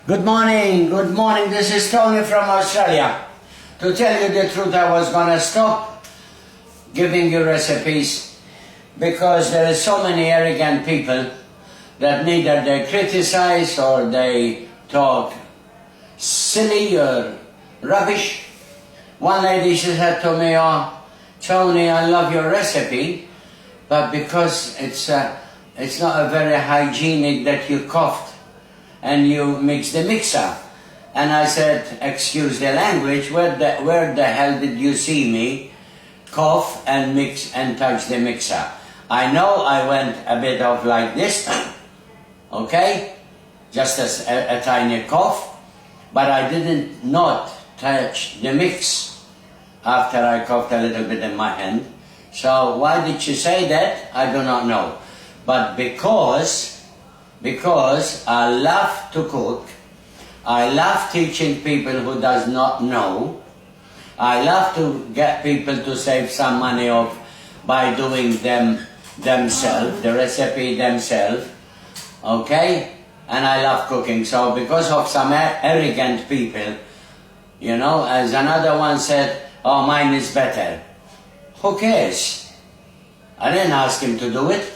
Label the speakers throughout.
Speaker 1: Good morning, this is Tony from Australia. To tell you the truth, I was gonna stop giving you recipes because there are so many arrogant people that neither they criticize or they talk silly or rubbish. One lady, she said to me, "Oh, Tony, I love your recipe, but because it's not a very hygienic that you coughed and you mix the mixer." And I said, "Excuse the language, where the hell did you see me cough and mix and touch the mixer?" I know I went a bit of like this, okay, just as a tiny cough, but I didn't not touch the mix after I coughed a little bit in my hand. So why did she say that? I do not know. But because I love to cook, I love teaching people who does not know, I love to get people to save some money off by doing themselves, the recipe themselves, okay? And I love cooking. So because of some arrogant people, you know, as another one said, "Oh, mine is better." Who cares? I didn't ask him to do it.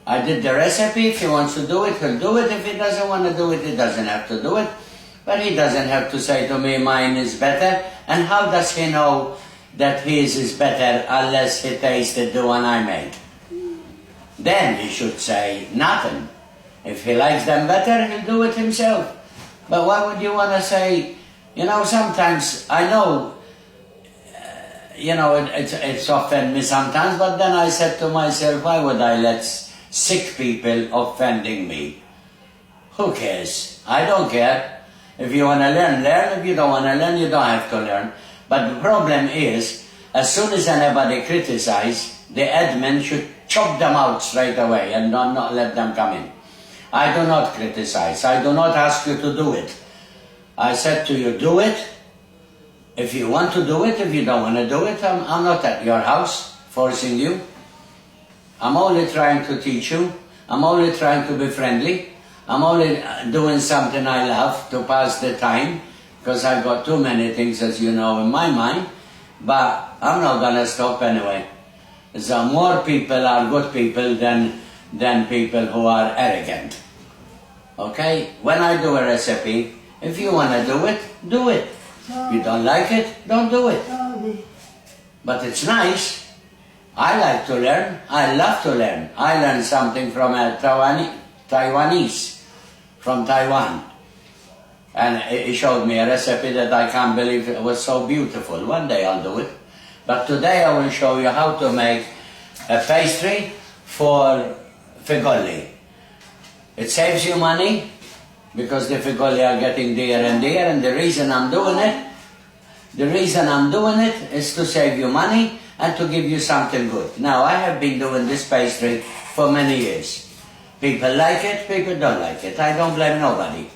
Speaker 1: I did the recipe. If he wants to do it, he'll do it. If he doesn't want to do it, he doesn't have to do it. But he doesn't have to say to me, "Mine is better." And how does he know that his is better unless he tasted the one I made? Then he should say nothing. If he likes them better, he'll do it himself. But why would you want to say, you know, sometimes I know, it's offend me sometimes, but then I said to myself, why would I let sick people offending me? Who cares? I don't care. If you want to learn, learn. If you don't want to learn, you don't have to learn. But the problem is, as soon as anybody criticizes, the admin should chop them out straight away and not let them come in. I do not criticize. I do not ask you to do it. I said to you, do it. If you want to do it, if you don't want to do it, I'm not at your house forcing you. I'm only trying to teach you. I'm only trying to be friendly. I'm only doing something I love to pass the time, because I've got too many things, as you know, in my mind. But I'm not going to stop anyway. So more people are good people than people who are arrogant. Okay? When I do a recipe, if you want to do it, do it. If you don't like it, don't do it. But it's nice. I like to learn. I love to learn. I learned something from a Taiwanese from Taiwan. And he showed me a recipe that I can't believe it was so beautiful. One day I'll do it. But today I will show you how to make a pastry for Figoli. It saves you money, because the Figoli are getting dearer and dearer, and the reason I'm doing it is to save you money and to give you something good. Now, I have been doing this pastry for many years. People like it, people don't like it. I don't blame nobody.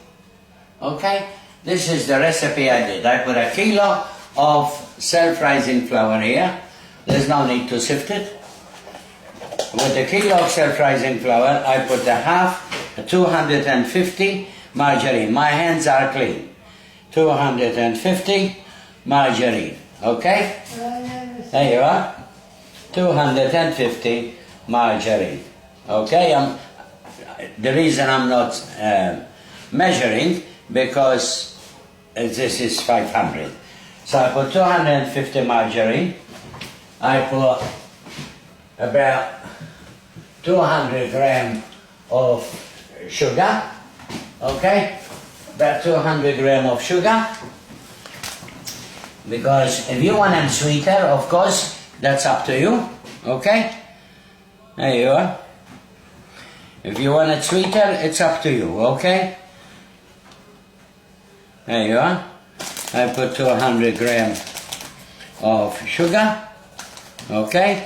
Speaker 1: Okay? This is the recipe I did. I put a kilo of self-rising flour here. There's no need to sift it. With a kilo of self-rising flour, I put a half, 250 margarine. My hands are clean. 250 margarine. Okay? There you are. 250 margarine. Okay? The reason I'm not measuring, because this is 500. So I put 250 margarine. I put about 200 grams of sugar. Okay? About 200 grams of sugar. Because if you want them sweeter, of course, that's up to you. Okay? There you are. If you want it sweeter, it's up to you. Okay? There you are. I put 200 grams of sugar. Okay?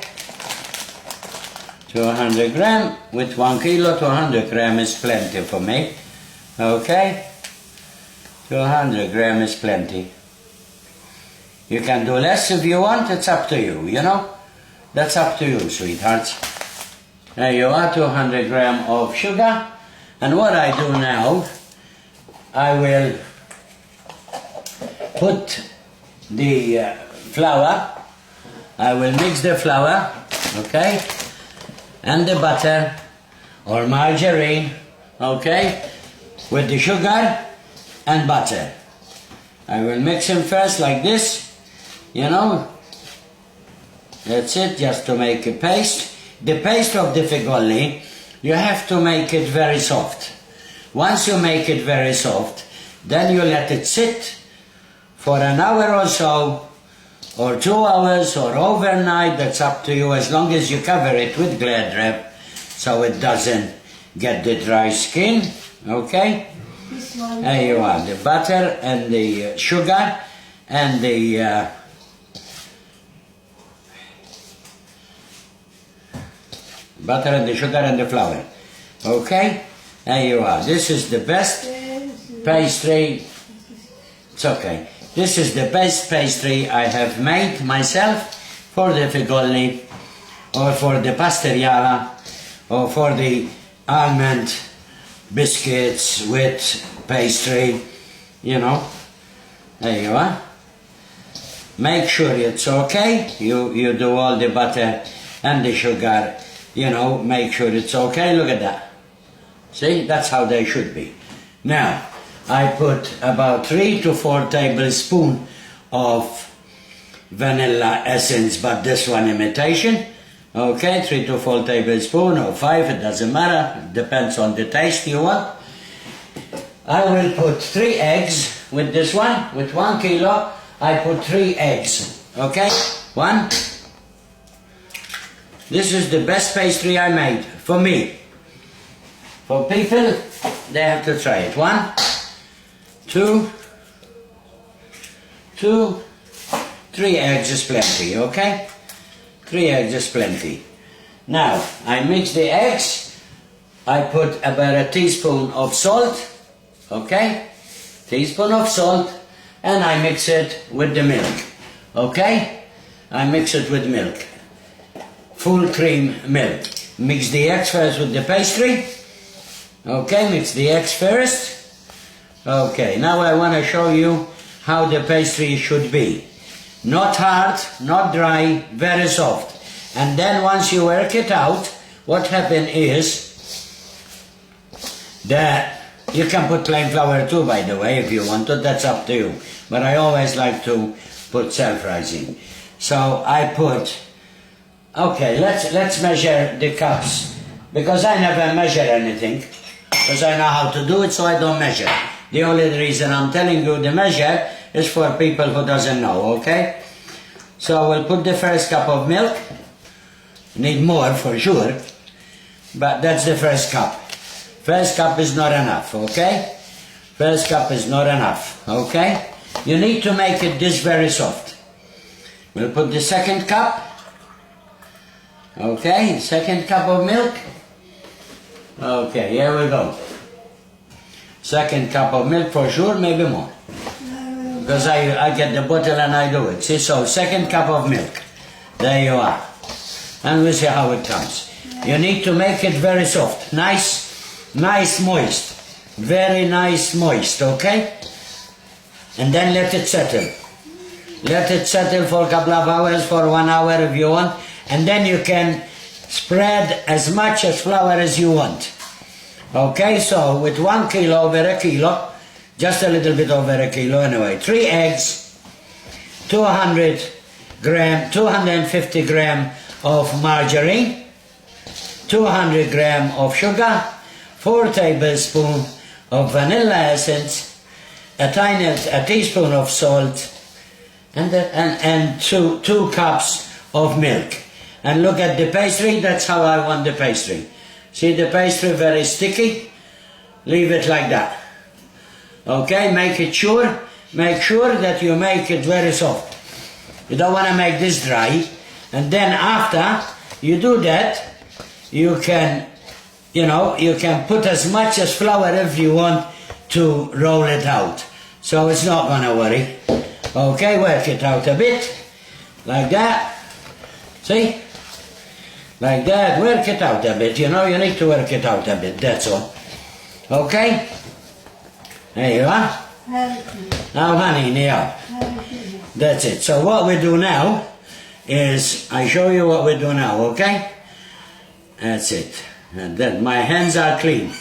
Speaker 1: 200 grams. With 1 kilo, 200 grams is plenty for me. Okay? 200 grams is plenty. You can do less if you want, it's up to you, you know? That's up to you, sweethearts. There you are, 200 grams of sugar. And what I do now, I will put the flour. I will mix the flour, okay, and the butter or margarine, okay, with the sugar and butter. I will mix them first like this, you know. That's it, just to make a paste. The paste of the figoli, you have to make it very soft. Once you make it very soft, then you let it sit for an hour or so, or 2 hours, or overnight. That's up to you, as long as you cover it with Glad wrap so it doesn't get the dry skin, okay? There you are, the butter and the sugar and the butter and the sugar and the flour, okay? There you are. This is the best pastry. It's okay. This is the best pastry I have made myself for the figoli, or for the pasteriala, or for the almond biscuits with pastry, you know. There you are. Make sure it's okay. You do all the butter and the sugar, you know, make sure it's okay. Look at that. See, that's how they should be. Now, I put about 3 to 4 tablespoons of vanilla essence, but this one imitation. Okay, 3 to 4 tablespoons or 5, it doesn't matter. It depends on the taste you want. I will put 3 eggs with this one. With 1 kilo, I put 3 eggs. Okay, 1. This is the best pastry I made, for me. For people, they have to try it. 1, 2, 3 eggs is plenty, okay? 3 eggs is plenty. Now, I mix the eggs. I put about a teaspoon of salt, okay? Teaspoon of salt, and I mix it with the milk, okay? I mix it with milk. Full cream milk. Mix the eggs first with the pastry. Okay, mix the eggs first. Okay, now I want to show you how the pastry should be. Not hard, not dry, very soft. And then once you work it out, what happens is that you can put plain flour too, by the way, if you want to, that's up to you. But I always like to put self-rising. So I put, okay, let's measure the cups, because I never measure anything, because I know how to do it, so I don't measure. The only reason I'm telling you the measure is for people who doesn't know, okay? So we'll put the first cup of milk. Need more for sure, but that's the first cup. First cup is not enough, okay? First cup is not enough, okay? You need to make it this very soft. We'll put the second cup. Okay, second cup of milk. Okay, here we go. Second cup of milk for sure, maybe more. Because I get the bottle and I do it. See, so second cup of milk. There you are. And we'll see how it comes. You need to make it very soft. Nice, moist. Very nice, moist, okay? And then let it settle. Let it settle for a couple of hours, for 1 hour if you want. And then you can spread as much as flour as you want. Okay, so with 1 kilo, over a kilo, just a little bit over a kilo anyway. 3 eggs, 250 gram of margarine, 200 gram of sugar, 4 tablespoons of vanilla essence, a teaspoon of salt, and 2 cups of milk. And look at the pastry, that's how I want the pastry. See the pastry, very sticky? Leave it like that. Okay, make sure that you make it very soft. You don't want to make this dry. And then after you do that, you can, you can put as much as flour if you want to roll it out. So it's not going to worry. Okay, work it out a bit, like that. See? Like that, work it out a bit, you need to work it out a bit, that's all. Okay? There you are. Now, honey, now. That's it. So what we do now is, I show you what we do now, okay? That's it. And then my hands are clean.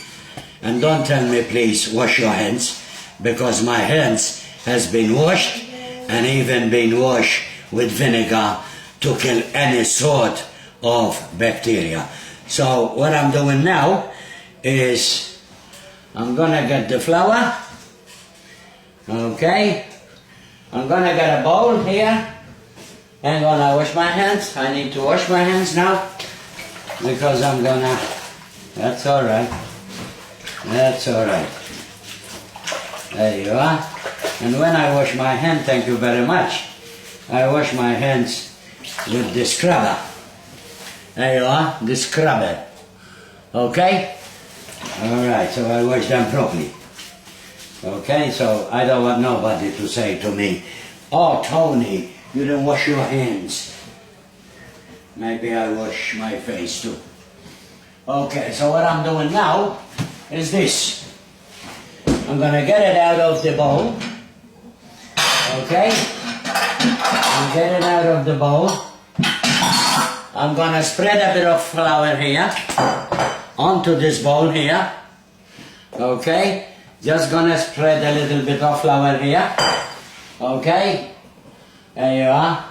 Speaker 1: And don't tell me, please, wash your hands, because my hands has been washed and even been washed with vinegar to kill any sort of bacteria. So what I'm doing now is I'm gonna get the flour, okay? I'm gonna get a bowl here and gonna wash my hands. I need to wash my hands now because I'm gonna, that's all right. That's all right. There you are. And when I wash my hand, thank you very much, I wash my hands with the scrubber. There you are, the scrubber. Okay? All right, so I wash them properly. Okay, so I don't want nobody to say to me, oh, Tony, you don't wash your hands. Maybe I wash my face too. Okay, so what I'm doing now is this. I'm gonna get it out of the bowl. Okay? And get it out of the bowl. I'm gonna spread a bit of flour here onto this bowl here. Okay? Just gonna spread a little bit of flour here. Okay? There you are.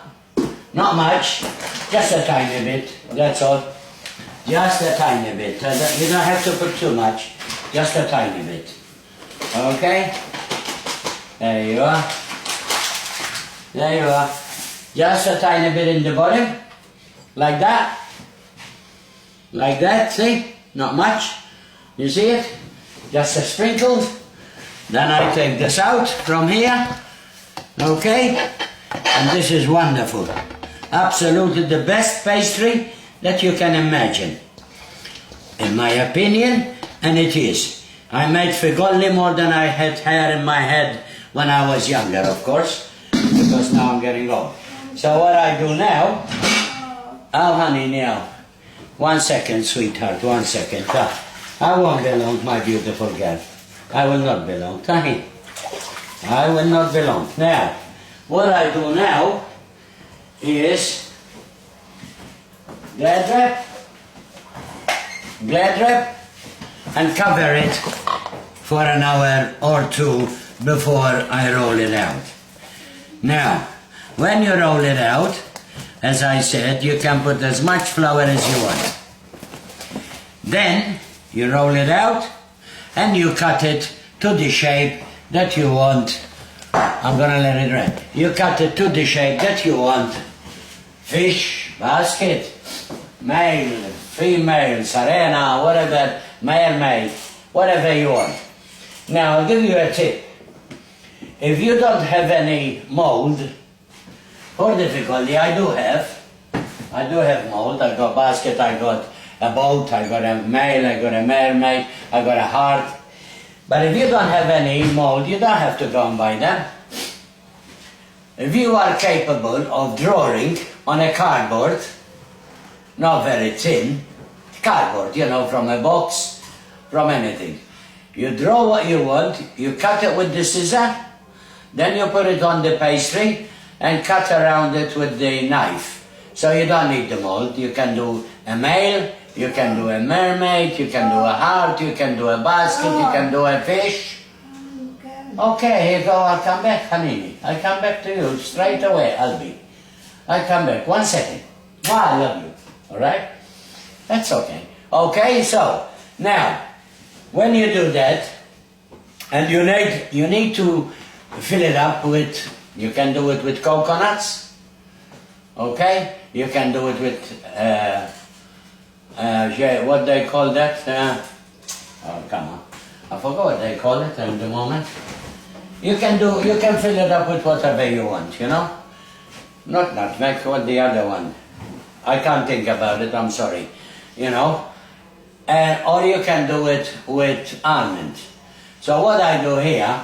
Speaker 1: Not much, just a tiny bit, that's all. Just a tiny bit. You don't have to put too much, just a tiny bit. Okay? There you are. There you are. Just a tiny bit in the bottom, like that. Like that, see? Not much. You see it? Just a sprinkle. Then I take this out from here. Okay? And this is wonderful. Absolutely the best pastry that you can imagine. In my opinion, and it is. I made Figoli more than I had hair in my head when I was younger, of course, because now I'm getting old. So what I do now, oh honey, now, 1 second, sweetheart, 1 second. I won't be long, my beautiful girl. I will not be long, honey. I will not be long. Now, what I do now is glad wrap, and cover it for an hour or two before I roll it out. Now, when you roll it out, as I said, you can put as much flour as you want. Then you roll it out and you cut it to the shape that you want. I'm gonna let it run. You cut it to the shape that you want. Fish, basket, male, female, sarena, whatever, male, whatever you want. Now I'll give you a tip. If you don't have any mold, for the Figoli, I do have mold. I got basket, I got a boat, I got a male, I got a mermaid, I got a heart. But if you don't have any mold, you don't have to go and buy them. If you are capable of drawing on a cardboard, not very thin, cardboard, you know, from a box, from anything. You draw what you want, you cut it with the scissor, then you put it on the pastry and cut around it with the knife. So you don't need the mold. You can do a male, you can do a mermaid, you can do a heart, you can do a basket, you can do a fish. Okay, here you go, I'll come back, honey. I'll come back to you straight away, I'll come back, 1 second. Oh, I love you, all right? That's okay. Okay, so, now, when you do that, and you need to fill it up with, you can do it with coconuts, okay? You can do it with, what they call that? Oh, come on. I forgot what they call it at the moment. You can fill it up with whatever you want, you know? Not nutmeg, what the other one? I can't think about it, I'm sorry. You know? Or you can do it with almond. So what I do here,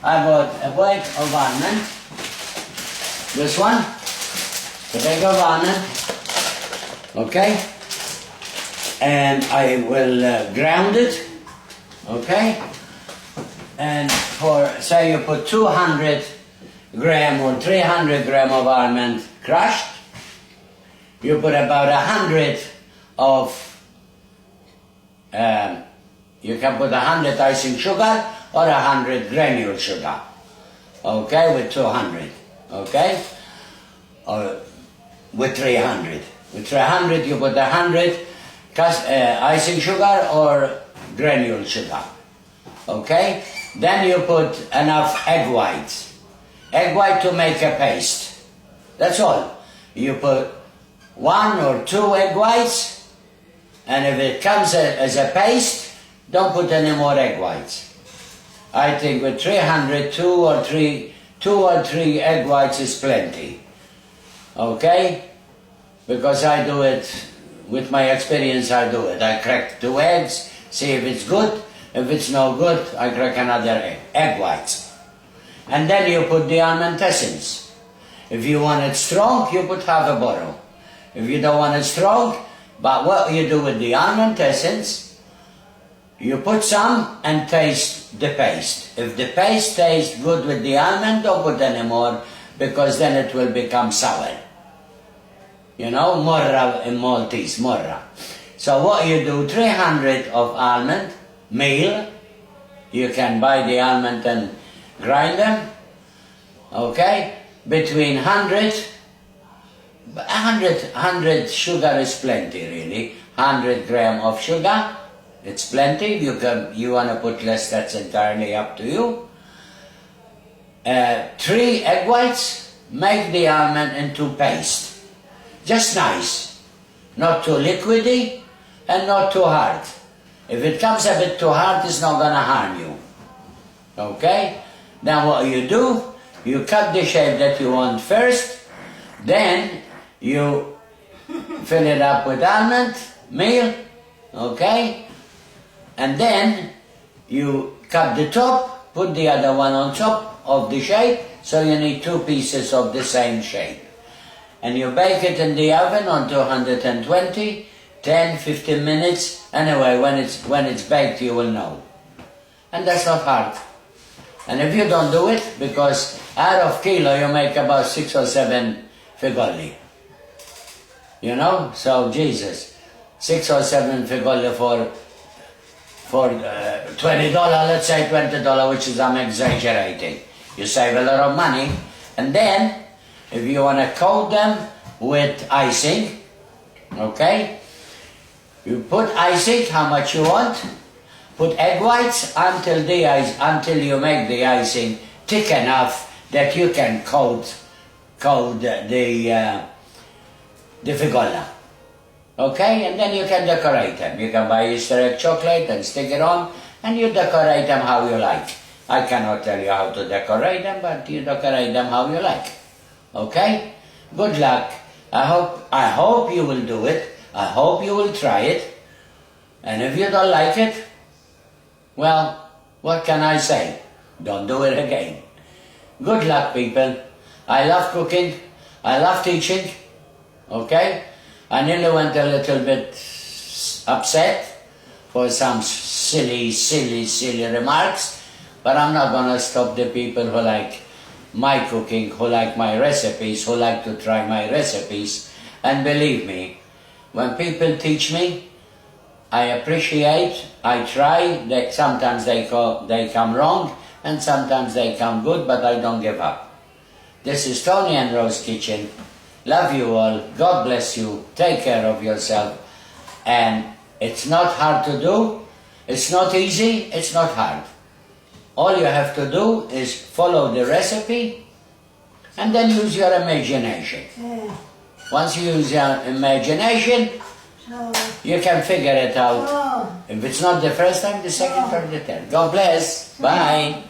Speaker 1: I got a bag of almond, this one, the bag of almond, okay? And I will ground it, okay? And for, say you put 200 gram or 300 gram of almond crushed, you put about 100 of, you can put 100 icing sugar or 100 granule sugar, okay, with 200, okay, or with 300. With 300 you put 100 icing sugar or granule sugar, okay. Then you put enough egg whites. Egg white to make a paste. That's all. You put 1 or 2 egg whites, and if it comes as a paste, don't put any more egg whites. I think with 300, 2 or 3 egg whites is plenty. Okay? Because I do it, with my experience I do it. I crack 2 eggs, see if it's good. If it's no good, I crack another egg whites. And then you put the almond essence. If you want it strong, you put half a bottle. If you don't want it strong, but what you do with the almond essence, you put some and taste the paste. If the paste tastes good with the almond, don't put any more, because then it will become sour. You know, morra in Maltese, morra. So what you do, 300 of almond meal, you can buy the almond and grind them, okay? Between 100 sugar is plenty really, 100 gram of sugar, it's plenty. You want to put less, that's entirely up to you. 3 egg whites, make the almond into paste, just nice, not too liquidy and not too hard. If it comes a bit too hard, it's not going to harm you. Okay? Then what you do, you cut the shape that you want first, then you fill it up with almond meal, okay? And then you cut the top, put the other one on top of the shape, so you need 2 pieces of the same shape. And you bake it in the oven on 220, 10, 15 minutes. Anyway, when it's baked, you will know. And that's not hard. And if you don't do it, because out of kilo you make about 6 or 7 figoli. You know? So, Jesus, 6 or 7 figoli for $20, let's say $20, which is, I'm exaggerating. You save a lot of money. And then, if you want to coat them with icing, okay? You put icing, how much you want. Put egg whites until you make the icing thick enough that you can coat the figola. Okay, and then you can decorate them. You can buy Easter egg chocolate and stick it on, and you decorate them how you like. I cannot tell you how to decorate them, but you decorate them how you like. Okay? Good luck. I hope you will do it. I hope you will try it. And if you don't like it, well, what can I say? Don't do it again. Good luck, people. I love cooking. I love teaching. Okay? I nearly went a little bit upset for some silly remarks, but I'm not going to stop the people who like my cooking, who like my recipes, who like to try my recipes. And believe me, when people teach me, I appreciate, I try, that sometimes they come wrong and sometimes they come good, but I don't give up. This is Tony and Rose Kitchen. Love you all. God bless you. Take care of yourself. And it's not hard to do. It's not easy. It's not hard. All you have to do is follow the recipe and then use your imagination. Once you use your imagination, you can figure it out. If it's not the first time, the second or the third. God bless. Bye.